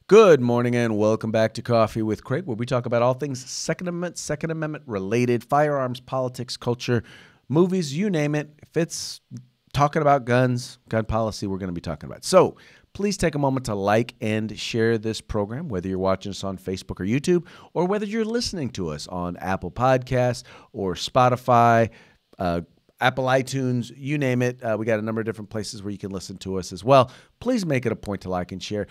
Good morning and welcome back to Coffee with Craig, where we talk about all things Second Amendment related, firearms, politics, culture, movies, you name it. If it's talking about guns, gun policy, we're going to be talking about it. So please take a moment to like and share this program, whether you're watching us on Facebook or YouTube, or whether you're listening to us on Apple Podcasts or Spotify, Apple iTunes, you name it. We got a number of different places where you can listen to us as well. Please make it a point to like and share.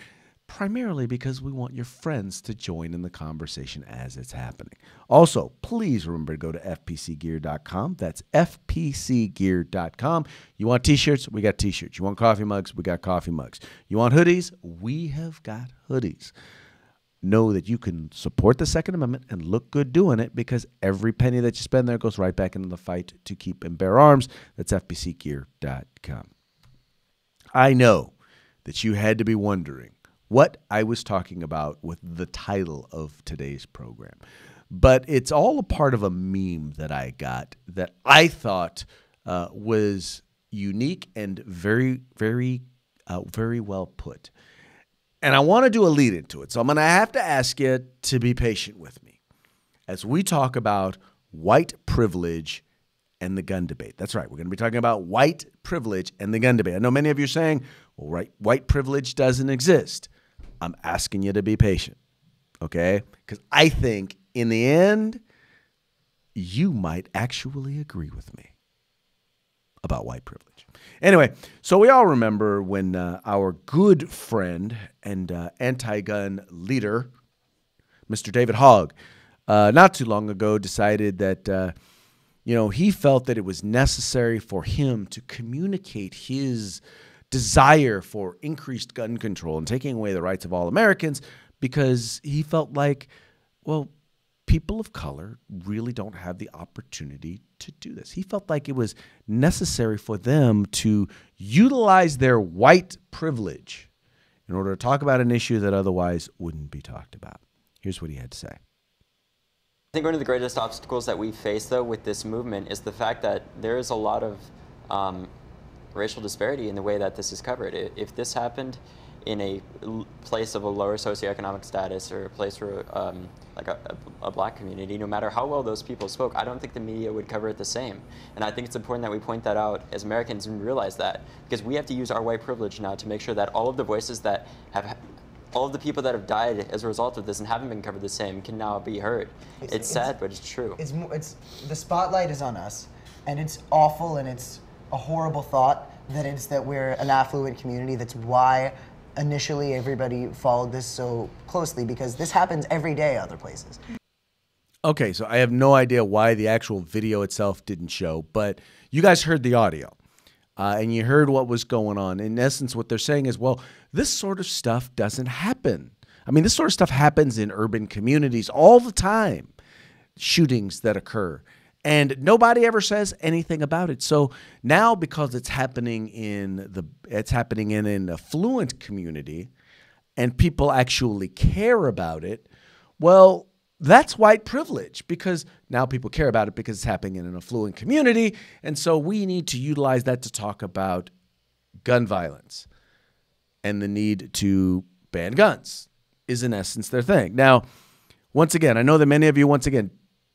Primarily because we want your friends to join in the conversation as it's happening. Also, please remember to go to fpcgear.com. That's fpcgear.com. You want t-shirts? We got t-shirts. You want coffee mugs? We got coffee mugs. You want hoodies? We have got hoodies. Know that you can support the Second Amendment and look good doing it, because every penny that you spend there goes right back into the fight to keep and bear arms. That's fpcgear.com. I know that you had to be wondering what I was talking about with the title of today's program. But it's all a part of a meme that I got that I thought was unique and very, very, very well put. And I want to do a lead into it. So I'm going to have to ask you to be patient with me as we talk about white privilege and the gun debate. That's right. We're going to be talking about white privilege and the gun debate. I know many of you are saying, well, right, white privilege doesn't exist. I'm asking you to be patient, okay? Because I think in the end, you might actually agree with me about white privilege. Anyway, so we all remember when our good friend and anti-gun leader, Mr. David Hogg, not too long ago decided that, he felt that it was necessary for him to communicate his desire for increased gun control and taking away the rights of all Americans, because he felt like, well, people of color really don't have the opportunity to do this. He felt like it was necessary for them to utilize their white privilege in order to talk about an issue that otherwise wouldn't be talked about. Here's what he had to say. I think one of the greatest obstacles that we face, though, with this movement is the fact that there is a lot of racial disparity in the way that this is covered. If this happened in a place of a lower socioeconomic status or a place where like a black community, no matter how well those people spoke, I don't think the media would cover it the same. And I think it's important that we point that out as Americans and realize that, because we have to use our white privilege now to make sure that all of the voices that have, all of the people that have died as a result of this and haven't been covered the same can now be heard. It's sad, but it's true. It's the spotlight is on us, and it's awful, and it's a horrible thought that we're an affluent community. That's why initially everybody followed this so closely, because this happens every day other places. Okay, so I have no idea why the actual video itself didn't show, but you guys heard the audio and you heard what was going on. In essence, what they're saying is, well, this sort of stuff doesn't happen. I mean, this sort of stuff happens in urban communities all the time, shootings that occur. And nobody ever says anything about it. So now, because it's happening in an affluent community, and people actually care about it, well, that's white privilege, because now people care about it because it's happening in an affluent community, and so we need to utilize that to talk about gun violence and the need to ban guns is in essence their thing. Now, once again, I know that many of you,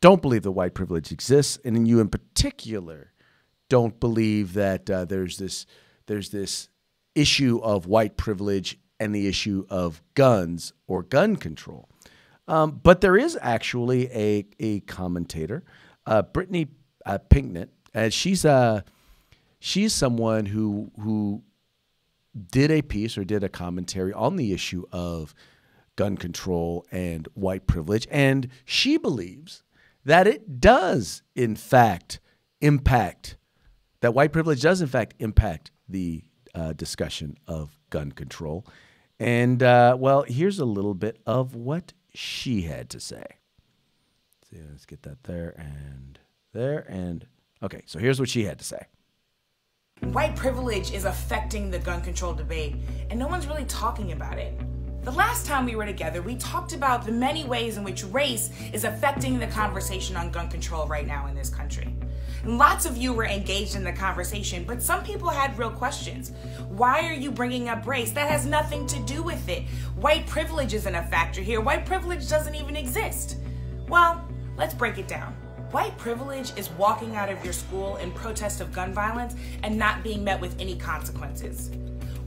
don't believe that white privilege exists, and you in particular don't believe that there's this issue of white privilege and the issue of guns or gun control. But there is actually a commentator, Brittany Pinknett, and she's someone who did a piece or did a commentary on the issue of gun control and white privilege, and she believes that it does, in fact, impact, that white privilege does, in fact, impact the discussion of gun control. And, well, here's a little bit of what she had to say. Let's get that there and there. And, okay, so here's what she had to say. White privilege is affecting the gun control debate, and no one's really talking about it. The last time we were together, we talked about the many ways in which race is affecting the conversation on gun control right now in this country. Lots of you were engaged in the conversation, but some people had real questions. Why are you bringing up race? That has nothing to do with it. White privilege isn't a factor here. White privilege doesn't even exist. Well, let's break it down. White privilege is walking out of your school in protest of gun violence and not being met with any consequences.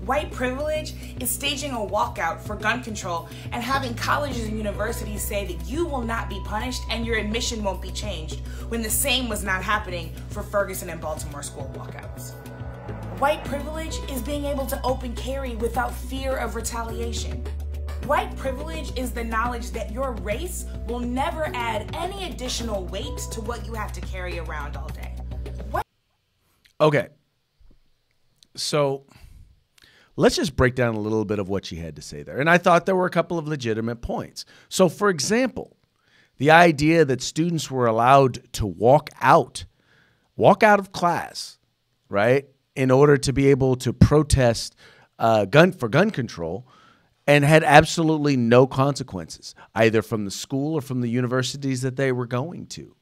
White privilege is staging a walkout for gun control and having colleges and universities say that you will not be punished and your admission won't be changed, when the same was not happening for Ferguson and Baltimore school walkouts. White privilege is being able to open carry without fear of retaliation. White privilege is the knowledge that your race will never add any additional weight to what you have to carry around all day. Okay. So let's just break down a little bit of what she had to say there. And I thought there were a couple of legitimate points. So, for example, the idea that students were allowed to walk out of class, right, in order to be able to protest gun control, and had absolutely no consequences, either from the school or from the universities that they were going to.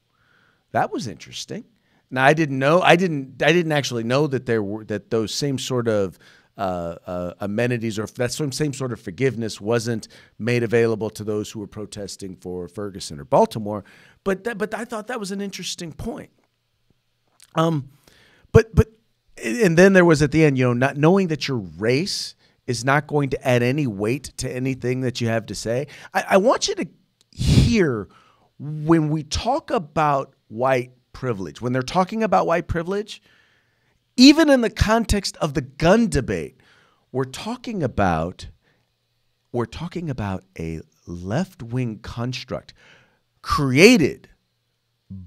That was interesting. Now, I didn't actually know that those same sort of amenities or that same sort of forgiveness wasn't made available to those who were protesting for Ferguson or Baltimore. But I thought that was an interesting point. And then there was at the end, not knowing that your race is not going to add any weight to anything that you have to say. I want you to hear when we talk about white privilege, when they're talking about white privilege, even in the context of the gun debate, we're talking about a left-wing construct created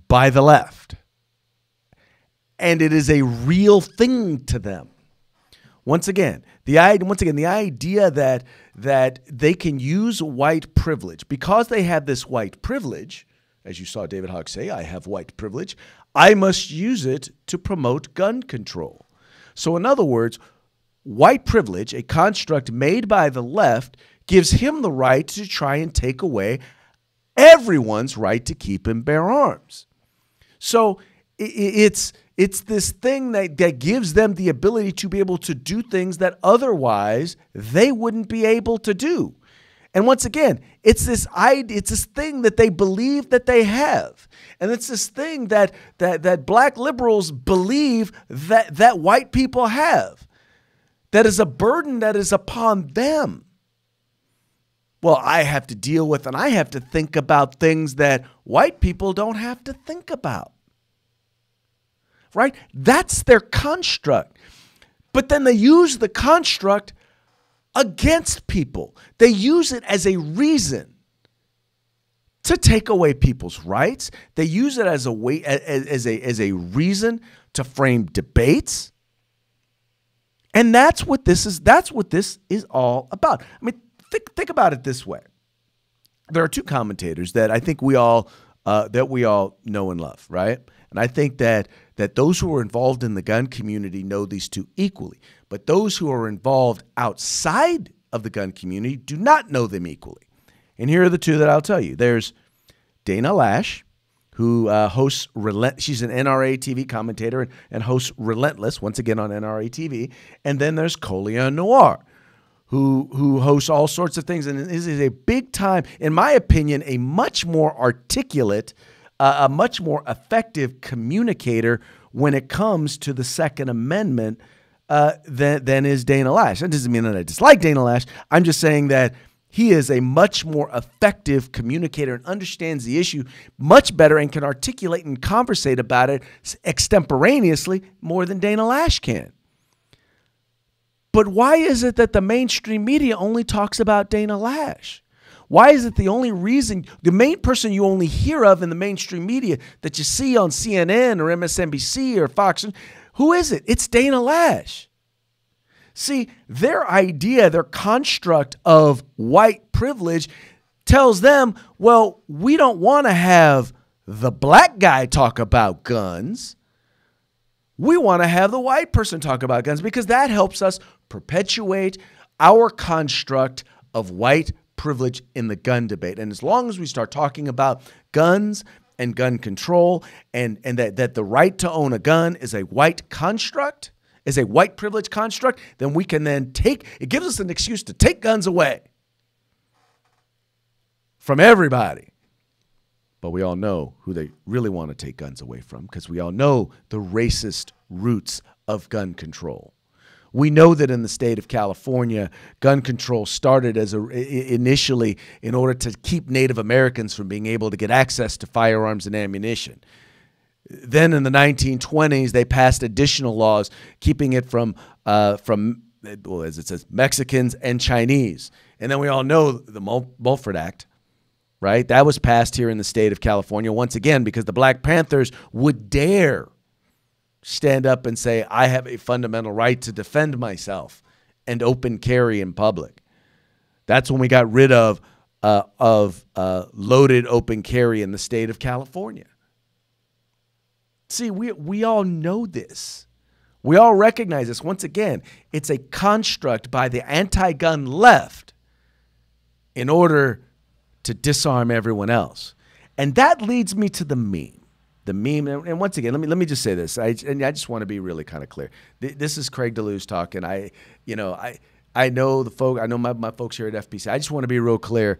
by the left. And it is a real thing to them. Once again, the idea that they can use white privilege because they have this white privilege, as you saw David Hogg say, I have white privilege, I must use it to promote gun control. So in other words, white privilege, a construct made by the left, gives him the right to try and take away everyone's right to keep and bear arms. So it's this thing that gives them the ability to be able to do things that otherwise they wouldn't be able to do. And once again, it's this thing that they believe that they have. And it's this thing that black liberals believe that white people have. That is a burden that is upon them. Well, I have to deal with and I have to think about things that white people don't have to think about. Right? That's their construct. But then they use the construct against people. They use it as a reason to take away people's rights. They use it as a reason to frame debates. And that's what this is all about. I mean, think about it this way. There are two commentators that I think we all know and love, right? And I think that those who are involved in the gun community know these two equally. But those who are involved outside of the gun community do not know them equally. And here are the two that I'll tell you. There's Dana Lash, who hosts she's an NRA TV commentator and hosts Relentless, once again on NRA TV. And then there's Colia Noir, who hosts all sorts of things. And is a big time, in my opinion, a much more articulate, a much more effective communicator when it comes to the Second Amendment than is Dana Lash. That doesn't mean that I dislike Dana Lash. I'm just saying that he is a much more effective communicator and understands the issue much better and can articulate and conversate about it extemporaneously more than Dana Lash can. But why is it that the mainstream media only talks about Dana Lash? Why is it the main person you only hear of in the mainstream media that you see on CNN or MSNBC or Fox? Who is it? It's Dana Lash. See, their construct of white privilege tells them, well, we don't want to have the black guy talk about guns. We want to have the white person talk about guns because that helps us perpetuate our construct of white privilege in the gun debate. And as long as we start talking about guns and gun control, and that the right to own a gun is a white construct, is a white privilege construct, then we can then it gives us an excuse to take guns away from everybody. But we all know who they really want to take guns away from, because we all know the racist roots of gun control. We know that in the state of California, gun control started initially in order to keep Native Americans from being able to get access to firearms and ammunition. Then in the 1920s, they passed additional laws keeping it from well, as it says, Mexicans and Chinese. And then we all know the Mulford Act, right? That was passed here in the state of California once again because the Black Panthers would dare stand up and say, I have a fundamental right to defend myself and open carry in public. That's when we got rid of loaded open carry in the state of California. See, we all know this. We all recognize this. Once again, it's a construct by the anti-gun left in order to disarm everyone else. And that leads me to the meme. The meme, and once again, let me just say this. I just want to be really kind of clear. This is Craig DeLuz talking. I know the folk. I know my folks here at FPC. I just want to be real clear.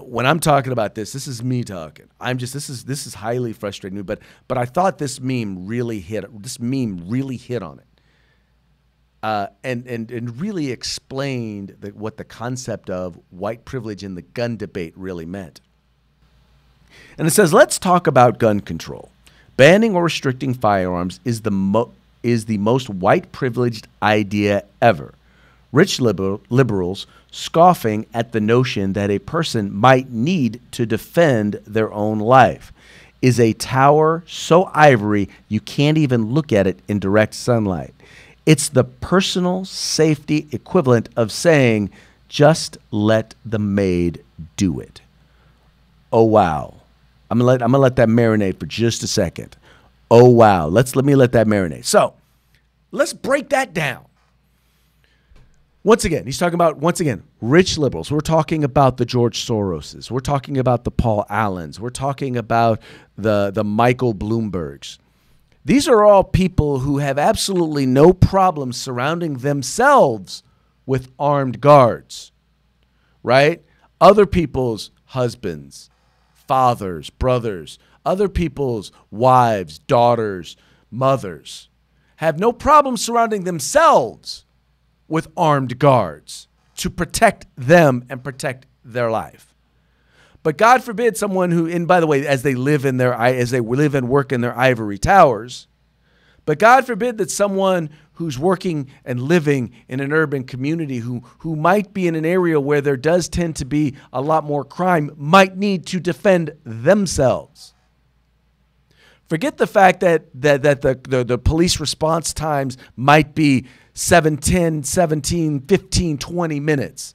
When I'm talking about this is me talking. This is highly frustrating me. But I thought this meme really hit. This meme really hit on it, and really explained what the concept of white privilege in the gun debate really meant. And it says, let's talk about gun control. Banning or restricting firearms is the most white privileged idea ever. Rich liberals scoffing at the notion that a person might need to defend their own life is a tower so ivory you can't even look at it in direct sunlight. It's the personal safety equivalent of saying, just let the maid do it. Oh, wow. I'm gonna let that marinate for just a second. Oh, wow. Let me let that marinate. So let's break that down. Once again, he's talking about, rich liberals. We're talking about the George Soroses. We're talking about the Paul Allens. We're talking about the Michael Bloombergs. These are all people who have absolutely no problem surrounding themselves with armed guards, right? Other people's husbands, fathers, brothers, other people's wives, daughters, mothers have no problem surrounding themselves with armed guards to protect them and protect their life. But God forbid someone who, and by the way, as they live and work in their ivory towers, but God forbid that someone who's working and living in an urban community who might be in an area where there does tend to be a lot more crime might need to defend themselves. Forget the fact that the police response times might be 7, 10, 17, 15, 20 minutes.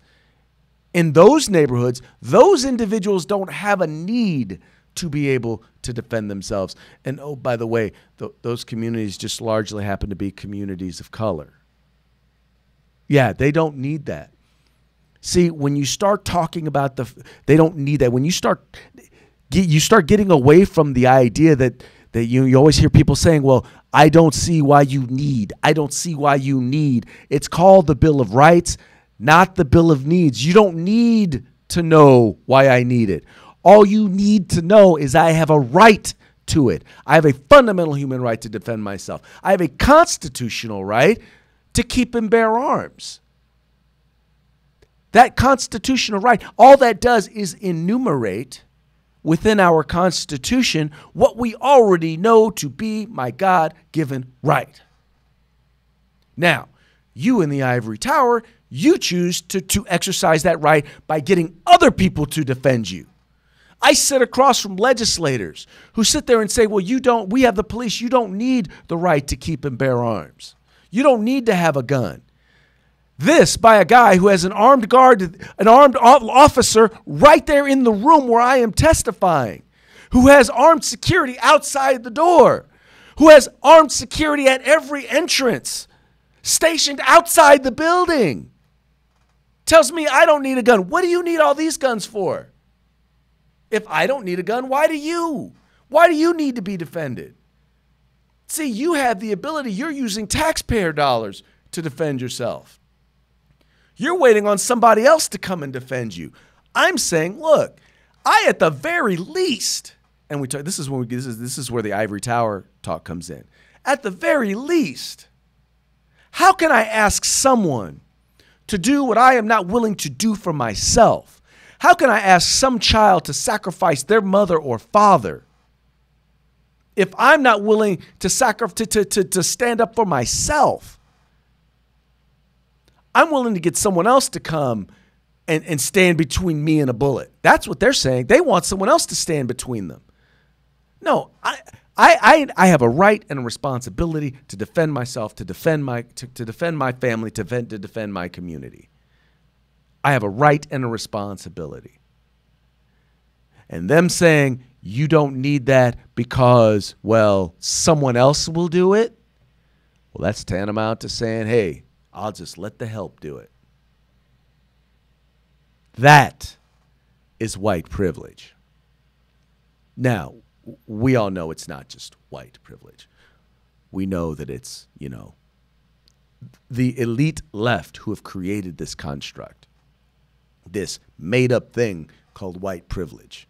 In those neighborhoods, those individuals don't have a need to be able to defend themselves. And oh, by the way, those communities just largely happen to be communities of color. Yeah, they don't need that. See, when you start talking about they don't need that. When you start getting away from the idea that you always hear people saying, well, I don't see why you need. I don't see why you need. It's called the Bill of Rights, not the Bill of Needs. You don't need to know why I need it. All you need to know is I have a right to it. I have a fundamental human right to defend myself. I have a constitutional right to keep and bear arms. That constitutional right, all that does is enumerate within our Constitution what we already know to be my God-given right. Now, you in the ivory tower, you choose to exercise that right by getting other people to defend you. I sit across from legislators who sit there and say, well, we have the police. You don't need the right to keep and bear arms. You don't need to have a gun. This by a guy who has an armed officer right there in the room where I am testifying, who has armed security outside the door, who has armed security at every entrance, stationed outside the building, tells me I don't need a gun. What do you need all these guns for? If I don't need a gun, why do you? Why do you need to be defended? See, you have the ability. You're using taxpayer dollars to defend yourself. You're waiting on somebody else to come and defend you. I'm saying, look, I at the very least, and we talk, this is where the ivory tower talk comes in. At the very least, how can I ask someone to do what I am not willing to do for myself? How can I ask some child to sacrifice their mother or father if I'm not willing to stand up for myself? I'm willing to get someone else to come and stand between me and a bullet. That's what they're saying. They want someone else to stand between them. No, I have a right and a responsibility to defend myself, to defend my family, to defend my community. I have a right and a responsibility. And them saying you don't need that because, well, someone else will do it. Well, that's tantamount to saying, hey, I'll just let the help do it. That is white privilege. Now, we all know it's not just white privilege. We know that it's, the elite left who have created this construct, this made-up thing called white privilege.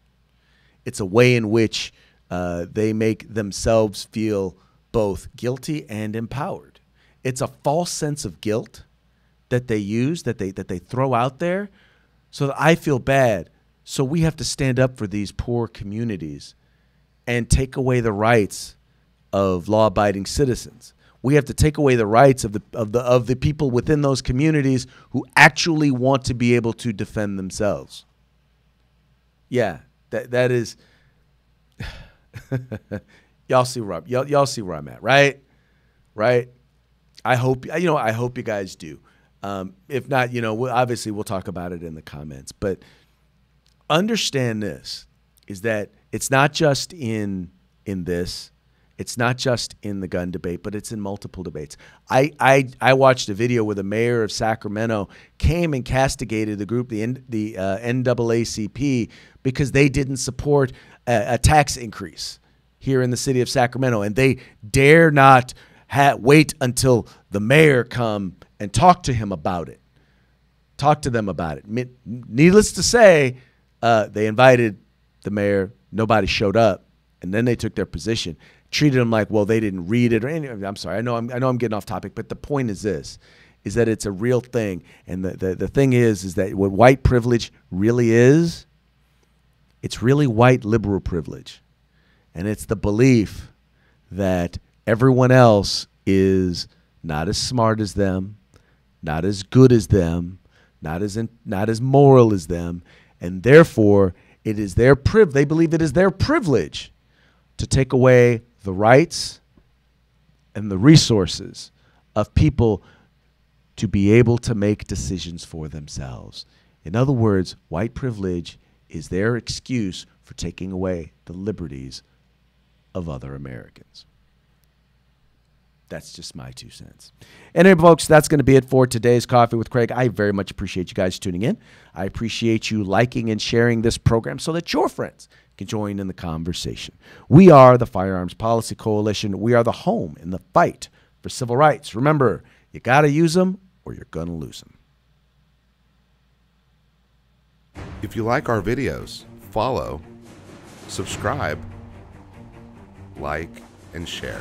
It's a way in which they make themselves feel both guilty and empowered. It's a false sense of guilt that they use, that they throw out there, so that I feel bad. So we have to stand up for these poor communities and take away the rights of law-abiding citizens. We have to take away the rights of the people within those communities who actually want to be able to defend themselves. Yeah, that is. y'all see where I'm at, right? Right. I hope you guys do. If not, obviously we'll talk about it in the comments. But understand this, is that it's not just in this. It's not just in the gun debate, but it's in multiple debates. I watched a video where the mayor of Sacramento came and castigated the group, the NAACP, because they didn't support a tax increase here in the city of Sacramento. And they dare not wait until the mayor come and talk to him about it. Talk to them about it. Needless to say, they invited the mayor. Nobody showed up. And then they took their position. Treated them like, well, they didn't read it or anything. I'm sorry. I know I'm getting off topic, but the point is this, is that it's a real thing. And the thing is that what white privilege really is, it's really white liberal privilege. And it's the belief that everyone else is not as smart as them, not as good as them, not as moral as them, and therefore it is their they believe it is their privilege to take away the rights and the resources of people to be able to make decisions for themselves. In other words, white privilege is their excuse for taking away the liberties of other Americans. That's just my 2 cents. And anyway, folks, that's going to be it for today's Coffee with Craig. I very much appreciate you guys tuning in. I appreciate you liking and sharing this program so that your friends can join in the conversation. We are the Firearms Policy Coalition. We are the home in the fight for civil rights. Remember, you got to use them or you're going to lose them. If you like our videos, follow, subscribe, like, and share.